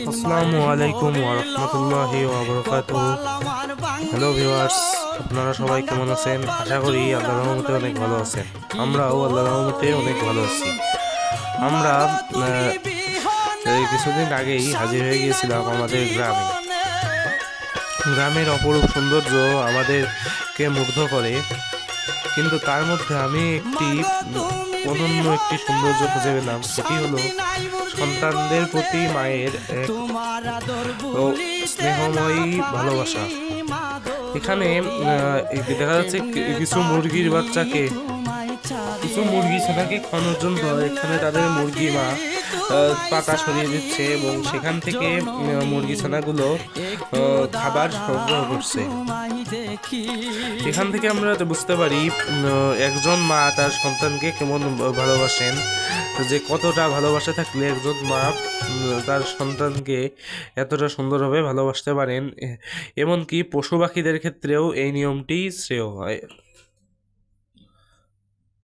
আসসালামু আলাইকুম ওয়া রাহমাতুল্লাহি ওয়া বারাকাতুহু। হ্যালো ভিউয়ার্স, আপনারা সবাই কেমন আছেন? আশা করি আল্লাহর রহমতে অনেক ভালো আছেন। আমরাও আল্লাহর রহমতে অনেক ভালো আছি। আমরা এই কিছুদিন আগেই হাজির হয়ে গিয়েছিলাম আমাদের গ্রামে। গ্রামের অপরূপ সৌন্দর্য আমাদেরকে মুগ্ধ করে, কিন্তু তার মধ্যে আমি অনন্য একটি সৌন্দর্য খুঁজে পেলাম। সেটি হলো সন্তানদের প্রতি মায়ের এক স্নেহময়ী ভালোবাসা। এখানে দেখা যাচ্ছে কিছু মুরগির বাচ্চাকে, কিছু মুরগি ছানাকে খাওয়ানোর জন্য এখানে তাদের মুরগি মা পাতা সরিয়ে দিচ্ছে এবং সেখান থেকে মুরগি ছানাগুলো খাবার সংগ্রহ করছে। এখান থেকে আমরা বুঝতে পারি একজন মা তার সন্তানকে কেমন ভালোবাসেন, যে কতটা ভালোবাসা থাকলে একজন মা তার সন্তানকে এতটা সুন্দরভাবে ভালোবাসতে পারেন। এমনকি পশু পাখিদের ক্ষেত্রেও এই নিয়মটি শ্রেয় হয়।